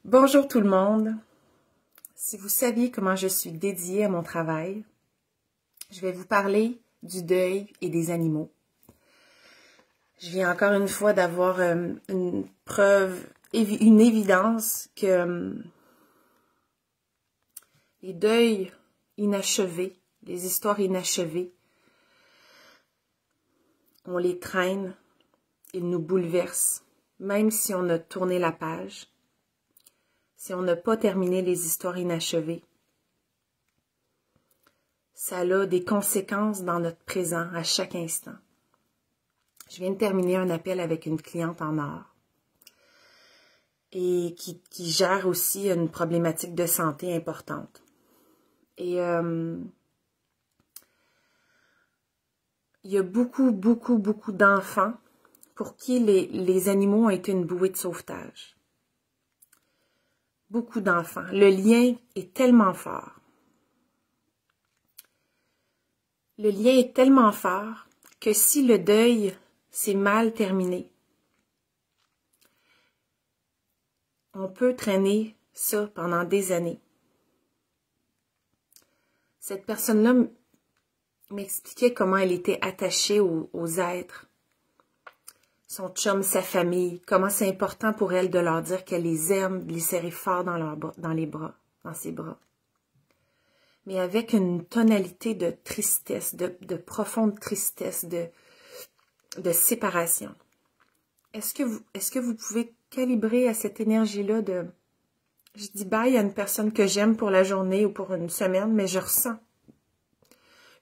Bonjour tout le monde. Si vous saviez comment je suis dédiée à mon travail, je vais vous parler du deuil et des animaux. Je viens encore une fois d'avoir une preuve, une évidence que les deuils inachevés, les histoires inachevées, on les traîne, ils nous bouleversent, même si on a tourné la page. Si on n'a pas terminé les histoires inachevées, ça a des conséquences dans notre présent à chaque instant. Je viens de terminer un appel avec une cliente en or et qui gère aussi une problématique de santé importante. Et il y a beaucoup d'enfants pour qui les animaux ont été une bouée de sauvetage. Beaucoup d'enfants. Le lien est tellement fort. Le lien est tellement fort que si le deuil s'est mal terminé, on peut traîner ça pendant des années. Cette personne-là m'expliquait comment elle était attachée aux êtres, son chum, sa famille, comment c'est important pour elle de leur dire qu'elle les aime, de les serrer fort dans ses bras. Mais avec une tonalité de tristesse, de profonde tristesse, de séparation. Est-ce que vous pouvez calibrer à cette énergie-là de... Je dis bye à une personne que j'aime pour la journée ou pour une semaine, mais je ressens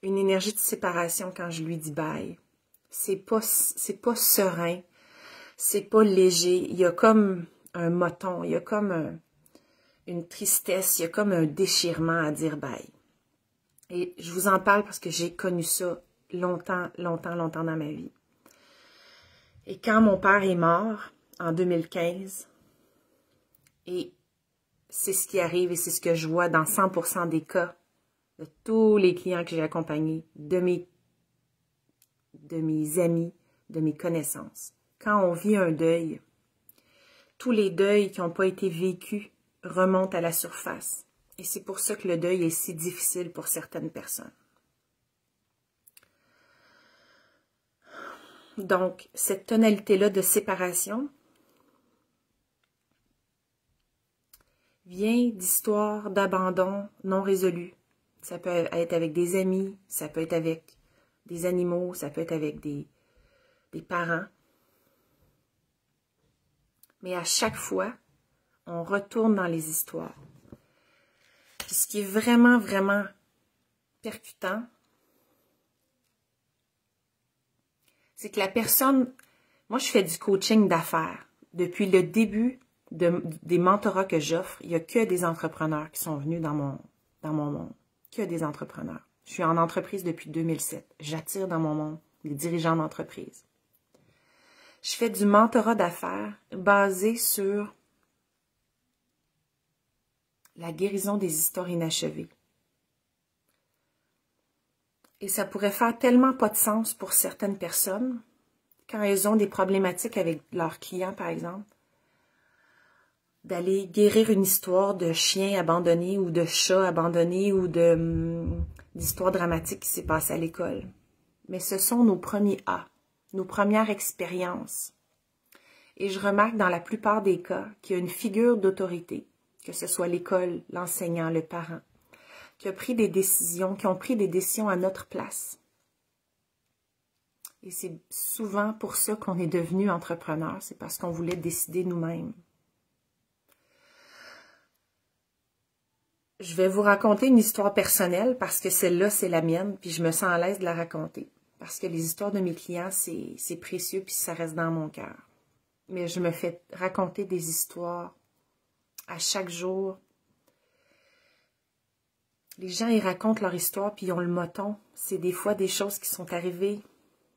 une énergie de séparation quand je lui dis bye. C'est pas serein, c'est pas léger. Il y a comme un moton, il y a comme une tristesse, il y a comme un déchirement à dire bye. Et je vous en parle parce que j'ai connu ça longtemps dans ma vie. Et quand mon père est mort, en 2015, et c'est ce qui arrive et c'est ce que je vois dans 100% des cas de tous les clients que j'ai accompagnés, de mes amis, de mes connaissances. Quand on vit un deuil, tous les deuils qui n'ont pas été vécus remontent à la surface. Et c'est pour ça que le deuil est si difficile pour certaines personnes. Donc, cette tonalité-là de séparation vient d'histoires d'abandon non résolues. Ça peut être avec des amis, ça peut être avec des animaux, ça peut être avec des parents. Mais à chaque fois, on retourne dans les histoires. Puis ce qui est vraiment percutant, c'est que la personne... Moi, je fais du coaching d'affaires. Depuis le début des mentorats que j'offre, il n'y a que des entrepreneurs qui sont venus dans mon monde. Que des entrepreneurs. Je suis en entreprise depuis 2007. J'attire dans mon monde les dirigeants d'entreprise. Je fais du mentorat d'affaires basé sur la guérison des histoires inachevées. Et ça pourrait faire tellement pas de sens pour certaines personnes quand elles ont des problématiques avec leurs clients, par exemple, d'aller guérir une histoire de chien abandonné ou de chat abandonné ou d'histoire dramatique qui s'est passée à l'école. Mais ce sont nos premiers A, nos premières expériences. Et je remarque dans la plupart des cas qu'il y a une figure d'autorité, que ce soit l'école, l'enseignant, le parent, qui ont pris des décisions à notre place. Et c'est souvent pour ça qu'on est devenu entrepreneur, c'est parce qu'on voulait décider nous-mêmes. Je vais vous raconter une histoire personnelle parce que celle-là, c'est la mienne, puis je me sens à l'aise de la raconter. Parce que les histoires de mes clients, c'est précieux, puis ça reste dans mon cœur. Mais je me fais raconter des histoires à chaque jour. Les gens, ils racontent leur histoire, puis ils ont le moton. C'est des fois des choses qui sont arrivées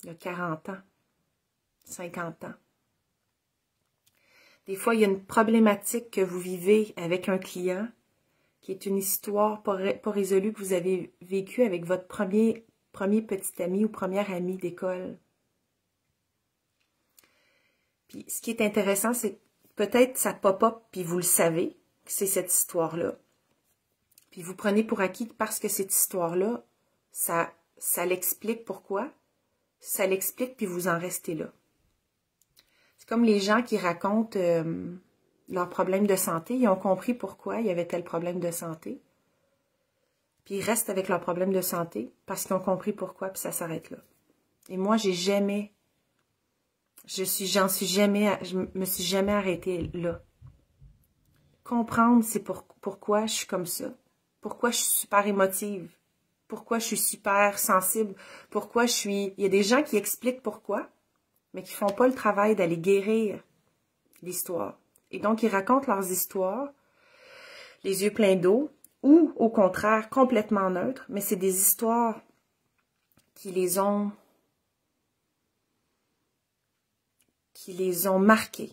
il y a 40 ans, 50 ans. Des fois, il y a une problématique que vous vivez avec un client, qui est une histoire pas résolue que vous avez vécue avec votre premier petit ami ou première amie d'école. Puis, ce qui est intéressant, c'est que peut-être ça pop-up, puis vous le savez, que c'est cette histoire-là. Puis vous prenez pour acquis que parce que cette histoire-là, ça l'explique pourquoi. Ça l'explique, puis vous en restez là. C'est comme les gens qui racontent leurs problèmes de santé. Ils ont compris pourquoi il y avait tel problème de santé. Puis ils restent avec leur problème de santé parce qu'ils ont compris pourquoi, puis ça s'arrête là. Et moi, je me suis jamais arrêtée là. Comprendre, c'est pourquoi je suis comme ça. Pourquoi je suis super émotive. Pourquoi je suis super sensible. Pourquoi je suis... Il y a des gens qui expliquent pourquoi, mais qui font pas le travail d'aller guérir l'histoire. Et donc, ils racontent leurs histoires, les yeux pleins d'eau, ou au contraire, complètement neutres, mais c'est des histoires qui les ont marqués.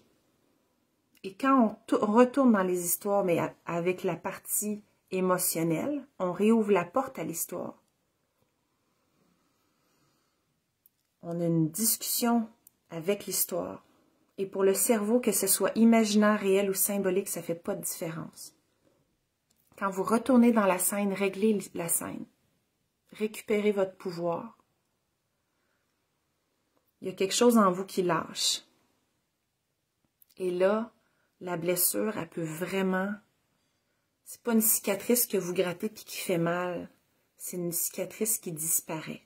Et quand on retourne dans les histoires, mais avec la partie émotionnelle, on réouvre la porte à l'histoire. On a une discussion avec l'histoire. Et pour le cerveau, que ce soit imaginaire, réel ou symbolique, ça ne fait pas de différence. Quand vous retournez dans la scène, réglez la scène. Récupérez votre pouvoir. Il y a quelque chose en vous qui lâche. Et là, la blessure, elle peut vraiment... C'est pas une cicatrice que vous grattez puis qui fait mal. C'est une cicatrice qui disparaît.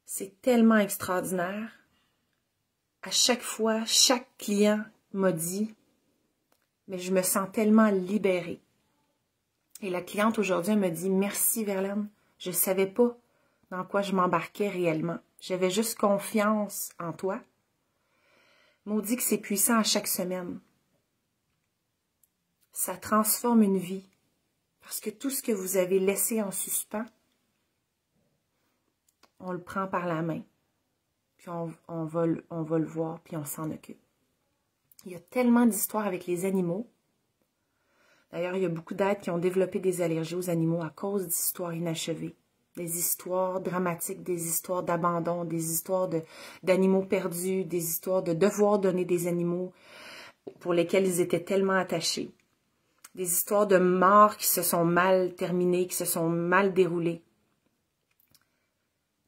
C'est tellement extraordinaire. À chaque fois, chaque client m'a dit, mais je me sens tellement libérée. Et la cliente aujourd'hui me dit, merci Verlaine, je ne savais pas dans quoi je m'embarquais réellement. J'avais juste confiance en toi. Maudit que c'est puissant à chaque semaine. Ça transforme une vie. Parce que tout ce que vous avez laissé en suspens, on le prend par la main. Puis on va le voir, puis on s'en occupe. Il y a tellement d'histoires avec les animaux. D'ailleurs, il y a beaucoup d'êtres qui ont développé des allergies aux animaux à cause d'histoires inachevées. Des histoires dramatiques, des histoires d'abandon, des histoires d'animaux perdus, des histoires de devoir donner des animaux pour lesquels ils étaient tellement attachés. Des histoires de morts qui se sont mal terminées, qui se sont mal déroulées.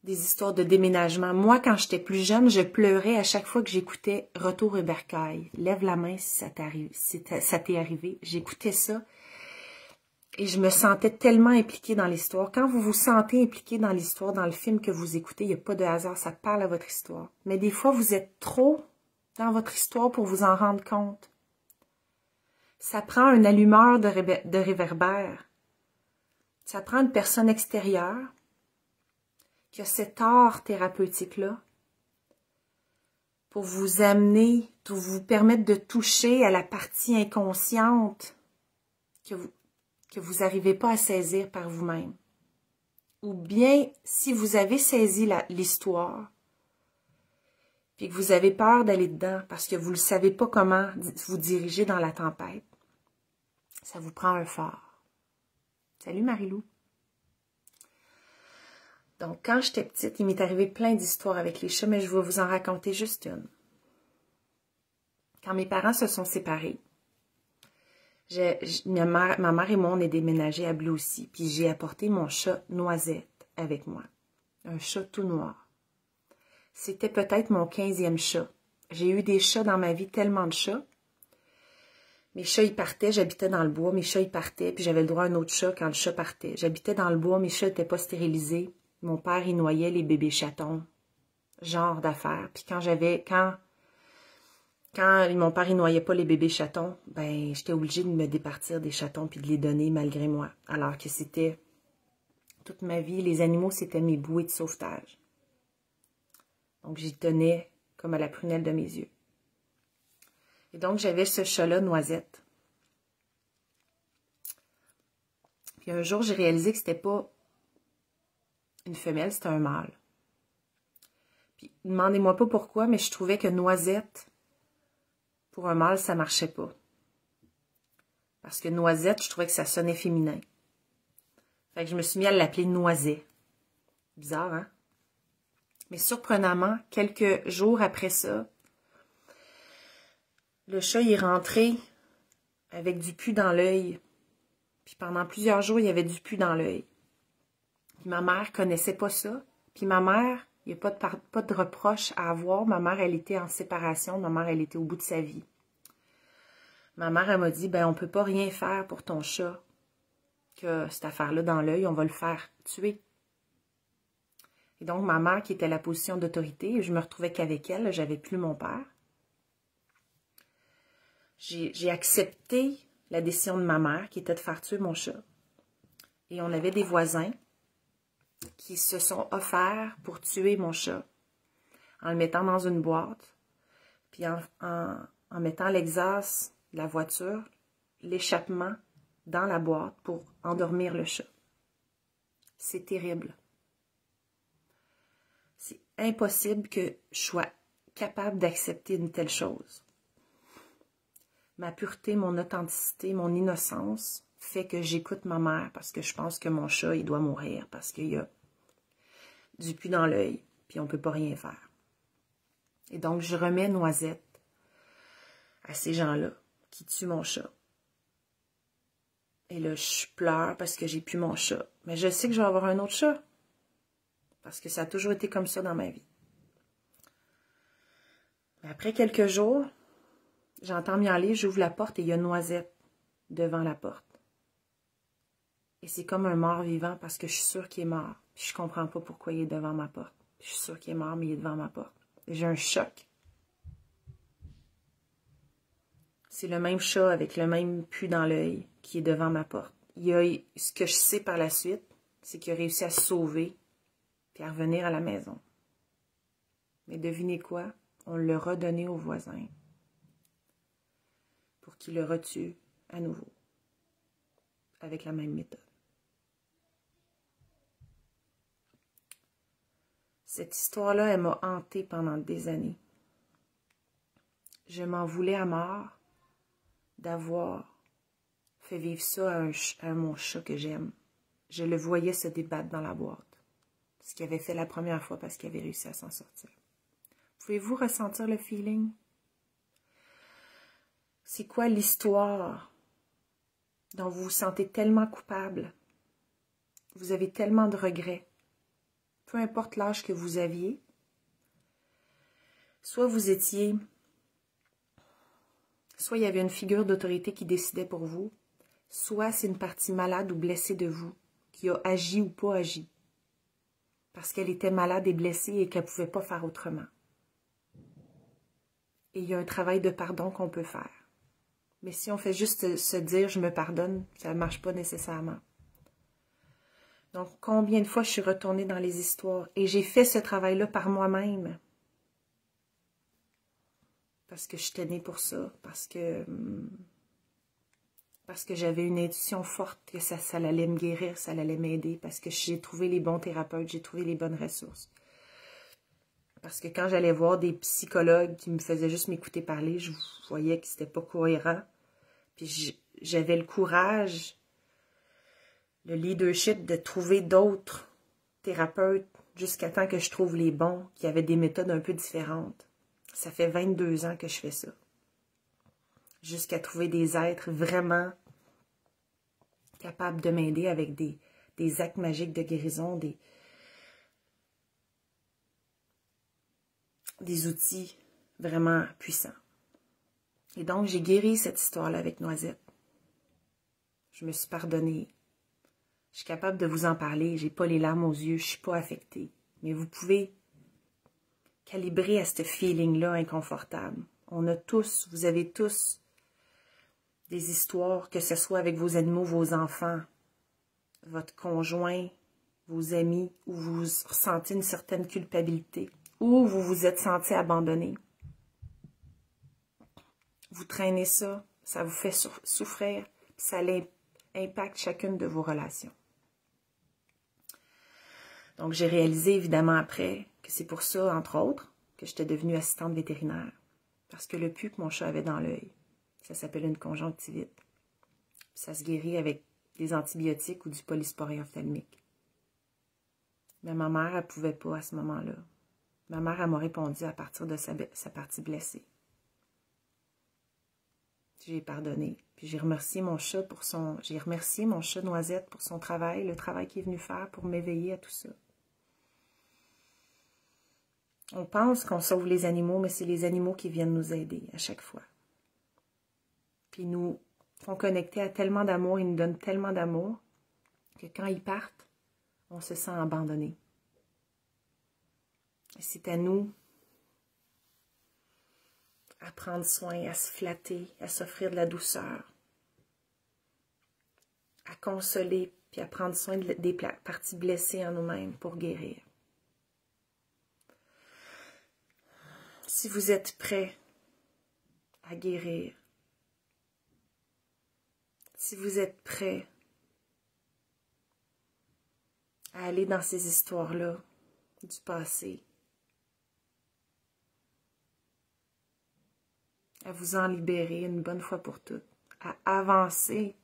Des histoires de déménagement. Moi, quand j'étais plus jeune, je pleurais à chaque fois que j'écoutais Retour au bercail. Lève la main si ça t'est arrivé. J'écoutais ça et je me sentais tellement impliquée dans l'histoire. Quand vous vous sentez impliqué dans l'histoire, dans le film que vous écoutez, il n'y a pas de hasard, ça parle à votre histoire. Mais des fois, vous êtes trop dans votre histoire pour vous en rendre compte. Ça prend un allumeur de réverbère. Ça prend une personne extérieure qui a cet art thérapeutique-là pour vous amener, pour vous permettre de toucher à la partie inconsciente que vous n'arrivez pas à saisir par vous-même. Ou bien, si vous avez saisi l'histoire, puis que vous avez peur d'aller dedans parce que vous ne savez pas comment vous diriger dans la tempête, ça vous prend un phare. Salut Marilou! Donc, quand j'étais petite, il m'est arrivé plein d'histoires avec les chats, mais je vais vous en raconter juste une. Quand mes parents se sont séparés, ma mère et moi, on est déménagés à Bleu aussi, puis j'ai apporté mon chat Noisette avec moi. Un chat tout noir. C'était peut-être mon 15e chat. J'ai eu des chats dans ma vie, tellement de chats. Mes chats, ils partaient, j'habitais dans le bois, mes chats, ils partaient, puis j'avais le droit à un autre chat quand le chat partait. J'habitais dans le bois, mes chats n'étaient pas stérilisés. Mon père, il noyait les bébés chatons. Genre d'affaires. Puis quand mon père, il noyait pas les bébés chatons, ben, j'étais obligée de me départir des chatons puis de les donner malgré moi. Alors que c'était toute ma vie, les animaux, c'était mes bouées de sauvetage. Donc, j'y tenais comme à la prunelle de mes yeux. Et donc, j'avais ce chat-là, Noisette. Puis un jour, j'ai réalisé que c'était pas une femelle, c'était un mâle. Puis, demandez-moi pas pourquoi, mais je trouvais que Noisette, pour un mâle, ça marchait pas. Parce que Noisette, je trouvais que ça sonnait féminin. Fait que je me suis mis à l'appeler Noiset. Bizarre, hein? Mais surprenamment, quelques jours après ça, Le chat, il est rentré avec du pu dans l'œil. Puis pendant plusieurs jours, il y avait du pu dans l'œil. Puis ma mère connaissait pas ça. Puis ma mère, il n'y a pas de reproche à avoir. Ma mère, elle était en séparation. Ma mère, elle était au bout de sa vie. Ma mère, elle m'a dit, ben on peut pas rien faire pour ton chat. Que cette affaire-là dans l'œil, on va le faire tuer. Et donc, ma mère, qui était à la position d'autorité, je me retrouvais qu'avec elle, j'avais plus mon père. J'ai accepté la décision de ma mère, qui était de faire tuer mon chat. Et on avait des voisins qui se sont offerts pour tuer mon chat, en le mettant dans une boîte, puis en mettant l'exhaust de la voiture, l'échappement dans la boîte pour endormir le chat. C'est terrible. C'est impossible que je sois capable d'accepter une telle chose. Ma pureté, mon authenticité, mon innocence fait que j'écoute ma mère parce que je pense que mon chat, il doit mourir parce qu'il y a du pu dans l'œil, puis on ne peut pas rien faire. Et donc, je remets Noisette à ces gens-là qui tuent mon chat. Et là, je pleure parce que j'ai plus mon chat. Mais je sais que je vais avoir un autre chat. Parce que ça a toujours été comme ça dans ma vie. Mais après quelques jours, j'entends miauler, j'ouvre la porte et il y a Noisette devant la porte. Et c'est comme un mort vivant parce que je suis sûre qu'il est mort. Puis je comprends pas pourquoi il est devant ma porte. Je suis sûre qu'il est mort, mais il est devant ma porte. Et j'ai un choc. C'est le même chat avec le même pu dans l'œil qui est devant ma porte. Ce que je sais par la suite, c'est qu'il a réussi à se sauver puis à revenir à la maison. Mais devinez quoi? On l'a redonné au voisin pour qu'il le retue à nouveau avec la même méthode. Cette histoire-là, elle m'a hantée pendant des années. Je m'en voulais à mort d'avoir fait vivre ça à mon chat que j'aime. Je le voyais se débattre dans la boîte. Ce qu'il avait fait la première fois parce qu'il avait réussi à s'en sortir. Pouvez-vous ressentir le feeling? C'est quoi l'histoire dont vous vous sentez tellement coupable? Vous avez tellement de regrets. Peu importe l'âge que vous aviez, soit il y avait une figure d'autorité qui décidait pour vous, soit c'est une partie malade ou blessée de vous qui a agi ou pas agi, parce qu'elle était malade et blessée et qu'elle ne pouvait pas faire autrement. Et il y a un travail de pardon qu'on peut faire. Mais si on fait juste se dire « je me pardonne », ça ne marche pas nécessairement. Donc, combien de fois je suis retournée dans les histoires et j'ai fait ce travail-là par moi-même. Parce que je tenais pour ça, parce que j'avais une intuition forte que ça allait me guérir, ça allait m'aider, parce que j'ai trouvé les bons thérapeutes, j'ai trouvé les bonnes ressources. Parce que quand j'allais voir des psychologues qui me faisaient juste m'écouter parler, je voyais que c'était pas cohérent. Puis j'avais le courage, le leadership de trouver d'autres thérapeutes jusqu'à temps que je trouve les bons, qui avaient des méthodes un peu différentes. Ça fait 22 ans que je fais ça. Jusqu'à trouver des êtres vraiment capables de m'aider avec des actes magiques de guérison, des outils vraiment puissants. Et donc, j'ai guéri cette histoire-là avec Noisette. Je me suis pardonnée. Je suis capable de vous en parler. J'ai pas les larmes aux yeux. Je suis pas affectée. Mais vous pouvez calibrer à ce feeling-là inconfortable. Vous avez tous des histoires, que ce soit avec vos animaux, vos enfants, votre conjoint, vos amis, où vous ressentez une certaine culpabilité, où vous vous êtes senti abandonné. Vous traînez ça, ça vous fait souffrir, ça impacte chacune de vos relations. Donc, j'ai réalisé évidemment après que c'est pour ça, entre autres, que j'étais devenue assistante vétérinaire. Parce que le pu que mon chat avait dans l'œil, ça s'appelle une conjonctivite. Ça se guérit avec des antibiotiques ou du polysporin ophtalmique. Mais ma mère, elle ne pouvait pas à ce moment-là. Ma mère, elle m'a répondu à partir de sa partie blessée. J'ai pardonné. Puis j'ai remercié mon chat Noisette pour son travail, le travail qu'il est venu faire pour m'éveiller à tout ça. On pense qu'on sauve les animaux, mais c'est les animaux qui viennent nous aider à chaque fois. Puis ils nous font connecter à tellement d'amour, ils nous donnent tellement d'amour que quand ils partent, on se sent abandonné. C'est à nous à prendre soin, à se flatter, à s'offrir de la douceur, à consoler, puis à prendre soin des parties blessées en nous-mêmes pour guérir. Si vous êtes prêt à guérir, si vous êtes prêt à aller dans ces histoires-là du passé, à vous en libérer une bonne fois pour toutes, à avancer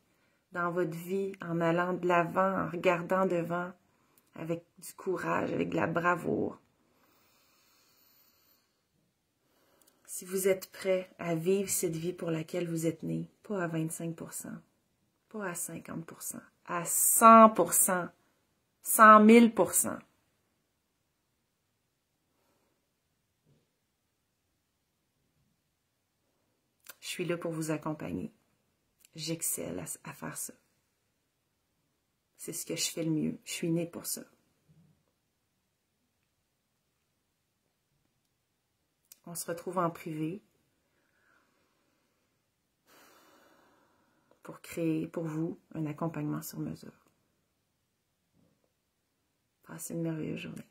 dans votre vie en allant de l'avant, en regardant devant, avec du courage, avec de la bravoure. Si vous êtes prêt à vivre cette vie pour laquelle vous êtes né, pas à 25%, pas à 50%, à 100%, 100 000%. Je suis là pour vous accompagner. J'excelle à faire ça. C'est ce que je fais le mieux. Je suis née pour ça. On se retrouve en privé pour créer pour vous un accompagnement sur mesure. Passez une merveilleuse journée.